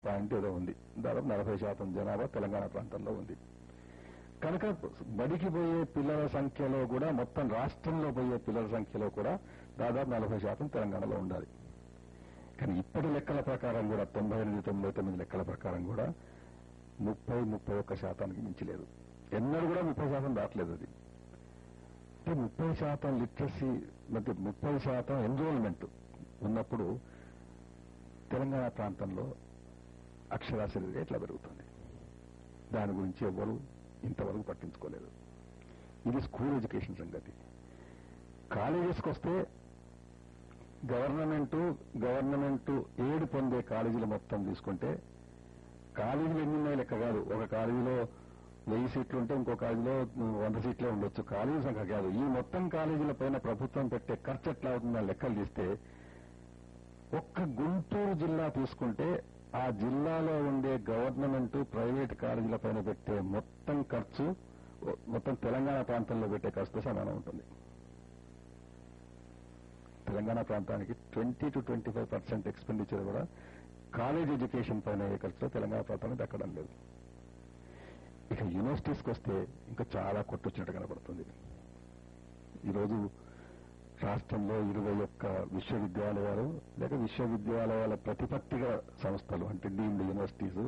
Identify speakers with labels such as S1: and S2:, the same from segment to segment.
S1: Point ఏదో ఉంది. దాదాపు 40% జనాభా తెలంగాణ ప్రాంతంలో ఉంది. కనుక బడికి పోయే పిల్లల సంఖ్యలో కూడా మొత్తం రాష్ట్రంలో పోయే పిల్లల సంఖ్యలో కూడా దాదాపు 40% తెలంగాణలో ఉండాలి. కానీ ఇప్పటి లెక్కల ప్రకారం కూడా 98-99 లెక్కల ప్రకారం కూడా 30-31% మించి లేదు. ఎన్నడూ కూడా 30% దాటలేదు. అది అంటే 30% లిటరసీ మధ్య 30% ఎన్రోల్మెంట్ ఉన్నప్పుడు తెలంగాణ ప్రాంతంలో అక్షరాస్యత ఎట్లా పెరుగుతుంది? దాని గురించి ఎవరు ఇంతవరకు పట్టించుకోలేదు. ఇది స్కూల్ ఎడ్యుకేషన్ సంగతి. కాలేజెస్కి వస్తే గవర్నమెంట్ ఏడు పొందే కాలేజీలు మొత్తం తీసుకుంటే కాలేజీలు ఎన్నున్నాయి లెక్క కాదు. ఒక కాలేజీలో 1000 సీట్లు ఉంటే ఇంకో కాలేజీలో 100 సీట్లే ఉండొచ్చు. కాలేజీ సంఖ్య కాదు. ఈ మొత్తం కాలేజీల పైన ప్రభుత్వం పెట్టే ఖర్చు ఎట్లా అవుతుందని లెక్కలు తీస్తే ఒక్క గుంటూరు జిల్లా తీసుకుంటే ఆ జిల్లాలో ఉండే గవర్నమెంట్ ప్రైవేట్ కాలేజీల పైన పెట్టే మొత్తం ఖర్చు మొత్తం తెలంగాణ ప్రాంతంలో పెట్టే ఖర్చుతో సమానం ఉంటుంది. తెలంగాణ ప్రాంతానికి 20-25% ఎక్స్పెండిచర్ కూడా కాలేజ్ ఎడ్యుకేషన్ పైన అయ్యే ఖర్చులో తెలంగాణ ప్రాంతానికి దక్కడం లేదు. ఇక యూనివర్సిటీస్కి వస్తే ఇంకా చాలా కొట్టొచ్చినట్టు కనబడుతుంది. ఈరోజు రాష్ట్రంలో 21 విశ్వవిద్యాలయాలు లేక విశ్వవిద్యాలయాల ప్రతిపత్తిగా సంస్థలు అంటే డీమ్డ్ యూనివర్సిటీస్,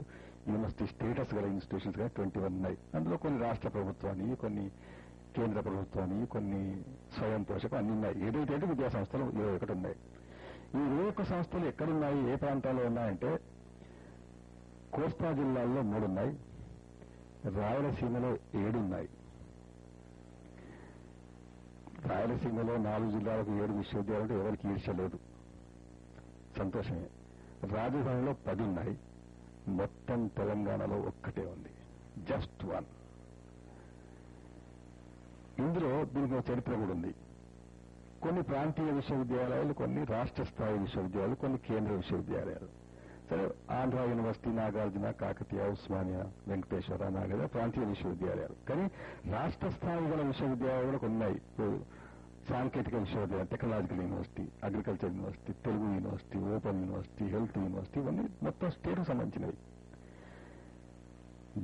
S1: యూనివర్సిటీ స్టేటస్ గల ఇన్స్టిట్యూషన్స్ గా 21 ఉన్నాయి. అందులో కొన్ని రాష్ట్ర ప్రభుత్వాన్ని, కొన్ని కేంద్ర ప్రభుత్వాన్ని, కొన్ని స్వయం పోషకం అన్ని ఉన్నాయి. ఏదైతే విద్యా సంస్థలు 21 ఉన్నాయి. ఈ 21 సంస్థలు ఎక్కడున్నాయి, ఏ ప్రాంతాల్లో ఉన్నాయంటే కోస్తా జిల్లాల్లో 3 ఉన్నాయి, రాయలసీమలో 7 ఉన్నాయి. రాయలసీమలో 4 జిల్లాలకు 7 విశ్వవిద్యాలయాలు ఎవరికి ఈర్ష్యలేదు, సంతోషమే. రాజధానిలో 10 ఉన్నాయి. మొత్తం తెలంగాణలో ఒక్కటే ఉంది, జస్ట్ 1. ఇందులో దీనికి ఒక చరిత్ర కూడా ఉంది. కొన్ని ప్రాంతీయ విశ్వవిద్యాలయాలు, కొన్ని రాష్ట్ర స్థాయి విశ్వవిద్యాలయాలు, కొన్ని కేంద్ర విశ్వవిద్యాలయాలు. సరే, ఆంధ్ర యూనివర్సిటీ, నాగార్జున, కాకతీయ, ఉస్మానియా, వెంకటేశ్వర, నాగద ప్రాంతీయ విశ్వవిద్యాలయాలు. కానీ రాష్ట్ర స్థాయి గల విశ్వవిద్యాలయాలు కూడా ఉన్నాయి. సాంకేతిక విశ్వవిద్యాలయం, technological university, agriculture university, Telugu university, open university, health university, ఇవన్నీ మొత్తం స్టేట్కు సంబంధించినవి.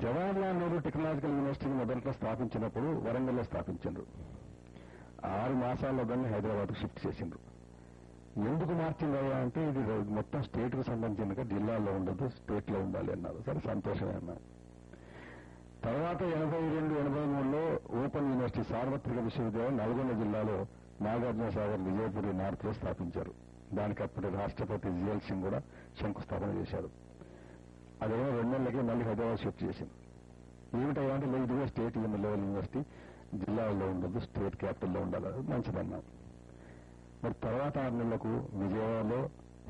S1: జవహర్లాల్ నెహ్రూ టెక్నాలజికల్ యూనివర్సిటీని మొదట్లో స్థాపించినప్పుడు వరంగల్లో స్థాపించారు. 6 మాసాల్లో దాన్ని హైదరాబాద్కు షిఫ్ట్ చేసిండ్రు. ఎందుకు మార్చిందయ్యా అంటే ఇది మొత్తం స్టేట్కు సంబంధించిన జిల్లాల్లో ఉండదు, స్టేట్లో ఉండాలి అన్నారు. సరే, సంతోషమే అన్నారు. తర్వాత 82-83లో ఓపెన్ యూనివర్సిటీ సార్వత్రిక విశ్వవిద్యాలయం నల్గొండ జిల్లాలో నాగార్జున సాగర్, విజయపురి నార్త్లో స్థాపించారు. దానికి అప్పటి రాష్ట్రపతి జిఎల్ సింగ్ కూడా శంకుస్థాపన చేశారు. అదేమో 2 నెలలకే మళ్ళీ హైదరాబాద్ షిఫ్ట్ చేసింది. ఏమిటయ్యా అంటే ఇదిగో స్టేట్ లెవెల్ యూనివర్సిటీ జిల్లాల్లో ఉండదు, స్టేట్ క్యాపిటల్లో ఉండాలి, మంచిదన్నాం. మరి తర్వాత 6 నెలలకు విజయవాడలో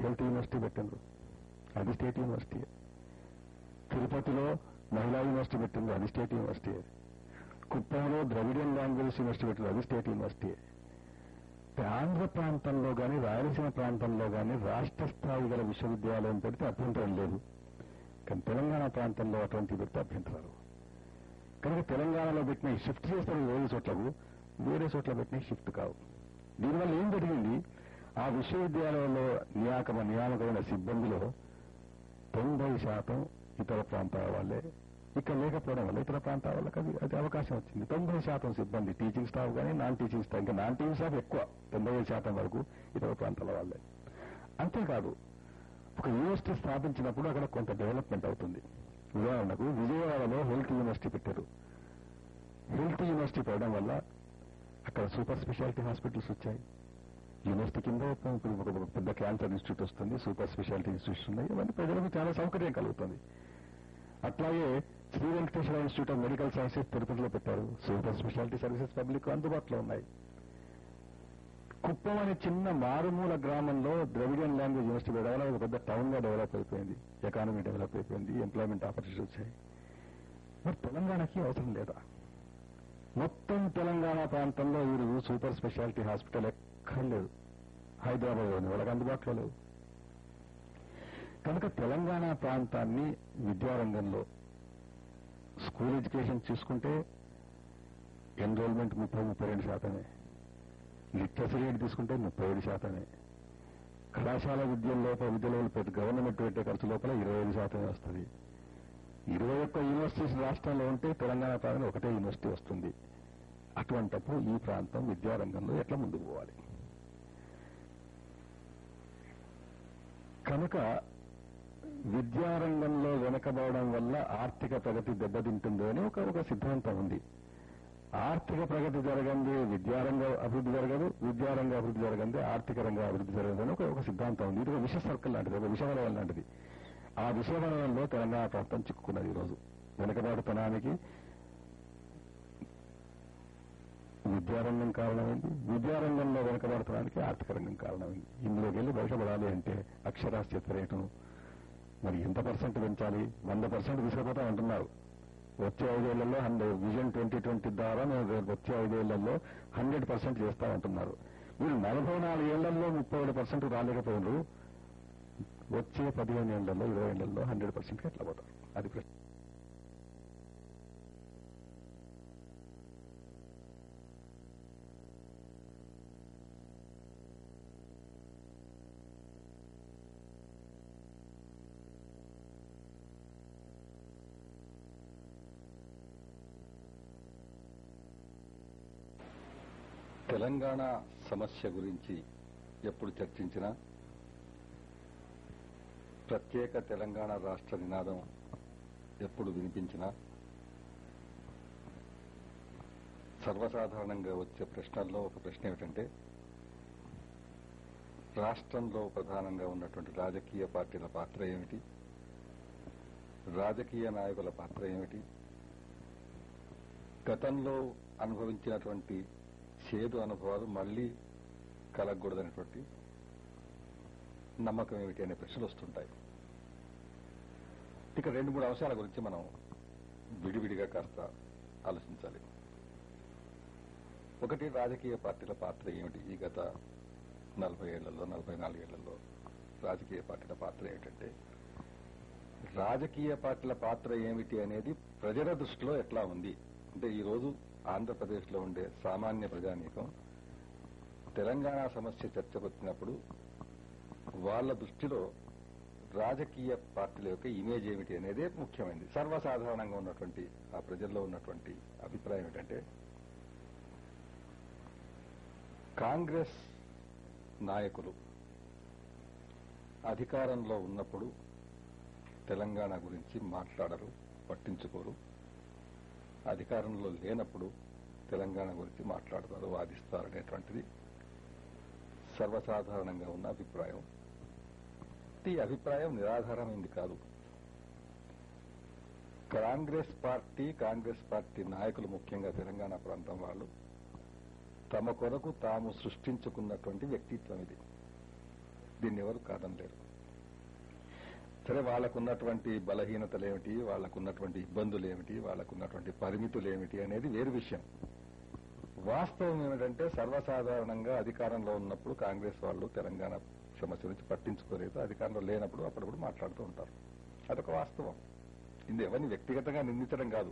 S1: హెల్త్ యూనివర్సిటీ పెట్టిండ్రు, అది స్టేట్ యూనివర్సిటీ. తిరుపతిలో మహిళా యూనివర్సిటీ పెట్టిండ్రు, అది స్టేట్ యూనివర్సిటీ. కుప్పంలో ద్రవిడియన్ లాంగ్వేజ్ యూనివర్సిటీ పెట్టిండ్రు, అది స్టేట్ యూనివర్సిటీ. ఆంధ్ర ప్రాంతంలో కానీ రాయలసీమ ప్రాంతంలో కానీ రాష్ట్ర స్థాయి గల విశ్వవిద్యాలయం పెడితే అభ్యంతరం లేదు. కానీ తెలంగాణ ప్రాంతంలో అటువంటి పెడితే అభ్యంతరాలు. కనుక తెలంగాణలో పెట్టిన షిఫ్ట్ చేస్తారు వేరే చోట్ల పెట్టిన షిఫ్ట్ కావు. దీనివల్ల ఏం జరిగింది? ఆ విశ్వవిద్యాలయంలో నియామకమైన సిబ్బందిలో 90% ఇతర ప్రాంతాల వాళ్ళే. ఇక్కడ లేకపోవడం వల్ల ఇతర ప్రాంతాల వాళ్ళకి అది అవకాశం వచ్చింది. 90% సిబ్బంది, టీచింగ్ స్టాఫ్ కానీ నాన్ టీచింగ్ స్టాఫ్, ఇంకా నాన్ టీచింగ్ స్టాఫ్ ఎక్కువ, 95% వరకు ఇతర ప్రాంతాల వాళ్ళే. అంతేకాదు, ఒక యూనివర్సిటీ స్థాపించినప్పుడు అక్కడ కొంత డెవలప్మెంట్ అవుతుంది. ఉదాహరణకు విజయవాడలో హెల్త్ యూనివర్సిటీ పెట్టారు. హెల్త్ యూనివర్సిటీ పెట్టడం వల్ల అక్కడ సూపర్ స్పెషాలిటీ హాస్పిటల్స్ వచ్చాయి. యూనివర్సిటీ కింద ఒక పెద్ద క్యాన్సర్ ఇన్స్టిట్యూట్ వస్తుంది, సూపర్ స్పెషాలిటీ ఇన్స్టిట్యూట్స్ ఉన్నాయి. ఇవన్నీ ప్రజలకు చాలా సౌకర్యం కలుగుతుంది. అట్లాగే Shri Venkateswara institute of medical sciences తిరుపతిలో పెట్టారు. సూపర్ స్పెషాలిటీ సర్వీసెస్ పబ్లిక్ అందుబాటులో ఉన్నాయి. కుప్పం అనే చిన్న మారుమూల గ్రామంలో ద్రవిడియన్ లాంగ్వేజ్ యూనివర్సిటీ పెట్టడం ఒక పెద్ద టౌన్ గా డెవలప్ అయిపోయింది, ఎకానమీ డెవలప్ అయిపోయింది, ఎంప్లాయ్మెంట్ ఆపర్చునిటీస్ వచ్చాయి. మరి తెలంగాణకి అవసరం లేదా? మొత్తం తెలంగాణ ప్రాంతంలో ఈరోజు సూపర్ స్పెషాలిటీ హాస్పిటల్ ఎక్కడ లేదు, హైదరాబాద్లోని వాళ్ళకి అందుబాటులో లేవు. కనుక తెలంగాణ ప్రాంతాన్ని విద్యారంగంలో స్కూల్ ఎడ్యుకేషన్ చూసుకుంటే ఎన్రోల్మెంట్ 30-32%. లిటరసీ రేట్ తీసుకుంటే 37%. కళాశాల విద్యలో పెద్ద గవర్నమెంట్ పెట్టే ఖర్చు లోపల 25% వస్తుంది. 21 యూనివర్సిటీస్ రాష్ట్రంలో ఉంటే తెలంగాణ ప్రాంతం ఒకటే యూనివర్సిటీ వస్తుంది. అటువంటప్పుడు ఈ ప్రాంతం విద్యారంగంలో ఎట్లా ముందుకు పోవాలి? కనుక విద్యారంగంలో వెనకబడడం వల్ల ఆర్థిక ప్రగతి దెబ్బతింటుందో అని ఒక సిద్ధాంతం ఉంది. ఆర్థిక ప్రగతి జరగంది విద్యారంగ అభివృద్ధి జరగదు, విద్యారంగ అభివృద్ధి జరగంది ఆర్థిక రంగ అభివృద్ధి జరగదు అని ఒక సిద్ధాంతం ఉంది. ఇది ఒక విష సర్కిల్ లాంటిది, ఒక విషవలయం లాంటిది. ఆ విషవలయంలో తెలంగాణ ప్రాంతం చిక్కుకున్నది. ఈరోజు వెనకబాటుతనానికి విద్యారంగం కారణమైంది, విద్యారంగంలో వెనకబాటుతనానికి ఆర్థిక రంగం కారణమైంది. ఇందులోకి వెళ్ళి బయటపడాలి అంటే అక్షరాస్యత రేటును మరి ఎంత పర్సెంట్ పెంచాలి? 100% తీసుకుపోతా అంటున్నారు. వచ్చే 5 ఏళ్లలో విజన్ 2020 ద్వారా వచ్చే 5 ఏళ్లలో 100% చేస్తామంటున్నారు. వీళ్ళు 44 ఏళ్లలో 37% రాలేకపోయినారు. వచ్చే 15 ఏళ్లలో 20 ఏళ్లలో 100% ఎట్లా పోతారు? అది ప్రశ్న. తెలంగాణ సమస్య గురించి ఎప్పుడు చర్చించినా ప్రత్యేక తెలంగాణ రాష్ట్ర నినాదం ఎప్పుడు వినిపించినా సర్వసాధారణంగా వచ్చే ప్రశ్నల్లో ఒక ప్రశ్న ఏమిటంటే రాష్ట్రంలో ప్రధానంగా ఉన్నటువంటి రాజకీయ పార్టీల పాత్ర ఏమిటి, రాజకీయ నాయకుల పాత్ర ఏమిటి, గతంలో అనుభవించినటువంటి చేదు అనుభవాలు మళ్లీ కలగకూడదనేటువంటి నమ్మకం ఏమిటి అనే ప్రశ్నలు వస్తుంటాయి. ఇక 2-3 అంశాల గురించి మనం విడివిడిగా కాస్త ఆలోచించాలి. ఒకటి, రాజకీయ పార్టీల పాత్ర ఏమిటి? ఈ గత 40 ఏళ్లలో 44 ఏళ్లలో రాజకీయ పార్టీల పాత్ర ఏమిటంటే, రాజకీయ పార్టీల పాత్ర ఏమిటి అనేది ప్రజల దృష్టిలో ఎట్లా ఉంది అంటే, ఈరోజు ఆంధ్రప్రదేశ్లో ఉండే సామాన్య ప్రజానీకం తెలంగాణ సమస్య చర్చకు వచ్చినప్పుడు వాళ్ళ దృష్టిలో రాజకీయ పార్టీల యొక్క ఇమేజ్ ఏమిటి అనేదే ముఖ్యమైనది. సర్వసాధారణంగా ఉన్నటువంటి ఆ ప్రజల్లో ఉన్నటువంటి అభిప్రాయం ఏంటంటే, కాంగ్రెస్ నాయకులు అధికారంలో ఉన్నప్పుడు తెలంగాణ గురించి మాట్లాడరు, పట్టించుకోరు. అధికారంలో లేనప్పుడు తెలంగాణ గురించి మాట్లాడతారు, వాదిస్తారు అనేటువంటిది సర్వసాధారణంగా ఉన్న అభిప్రాయం. ఈ అభిప్రాయం నిరాధారమైంది కాదు. కాంగ్రెస్ పార్టీ నాయకులు, ముఖ్యంగా తెలంగాణ ప్రాంతం వాళ్ళు తమ కొరకు తాము సృష్టించుకున్నటువంటి వ్యక్తిత్వం ఇది. దీన్ని ఎవరు కాదనలేరు. సరే, వాళ్లకున్నటువంటి బలహీనతలేమిటి, వాళ్లకున్నటువంటి ఇబ్బందులేమిటి, వాళ్లకున్నటువంటి పరిమితులేమిటి అనేది వేరు విషయం. వాస్తవం ఏమిటంటే, సర్వసాధారణంగా అధికారంలో ఉన్నప్పుడు కాంగ్రెస్ వాళ్ళు తెలంగాణ సమస్య గురించి పట్టించుకోలేదు, అధికారంలో లేనప్పుడు అప్పుడప్పుడు మాట్లాడుతూ ఉంటారు. అదొక వాస్తవం. ఇది ఎవరిని వ్యక్తిగతంగా నిందించడం కాదు.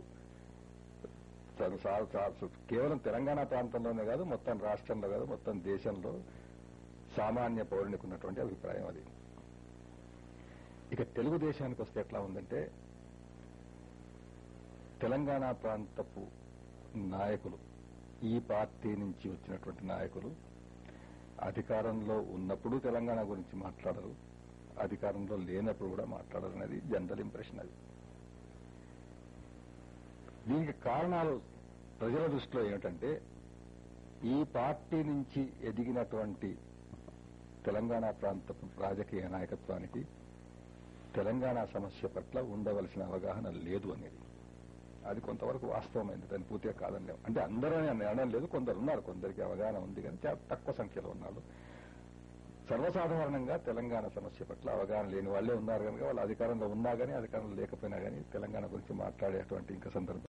S1: కేవలం తెలంగాణ ప్రాంతంలోనే కాదు, మొత్తం రాష్ట్రంలో కాదు, మొత్తం దేశంలో సామాన్య పౌరునికి ఉన్నటువంటి అభిప్రాయం అది. ఇక తెలుగుదేశానికి వస్తే ఎట్లా ఉందంటే, తెలంగాణ ప్రాంతపు నాయకులు, ఈ పార్టీ నుంచి వచ్చినటువంటి నాయకులు అధికారంలో ఉన్నప్పుడు తెలంగాణ గురించి మాట్లాడరు, అధికారంలో లేనప్పుడు కూడా మాట్లాడరు అనేది జనరల్ ఇంప్రెషన్. అది దీనికి కారణాలు ప్రజల దృష్టిలో ఏమిటంటే, ఈ పార్టీ నుంచి ఎదిగినటువంటి తెలంగాణ ప్రాంతపు రాజకీయ నాయకత్వానికి తెలంగాణ సమస్య పట్ల ఉండవలసిన అవగాహన లేదు అనేది. అది కొంతవరకు వాస్తవమైంది, దాన్ని పూర్తిగా కాదనలేము. అంటే అందరూ అనడం లేదు, కొందరు ఉన్నారు, కొందరికి అవగాహన ఉంది, కానీ చాలా తక్కువ సంఖ్యలో ఉన్నారు. సర్వసాధారణంగా తెలంగాణ సమస్య పట్ల అవగాహన లేని వాళ్లే ఉన్నారు కనుక వాళ్ళు అధికారంలో ఉన్నా కానీ అధికారంలో లేకపోయినా కానీ తెలంగాణ గురించి మాట్లాడేటువంటి ఇంకా సందర్భం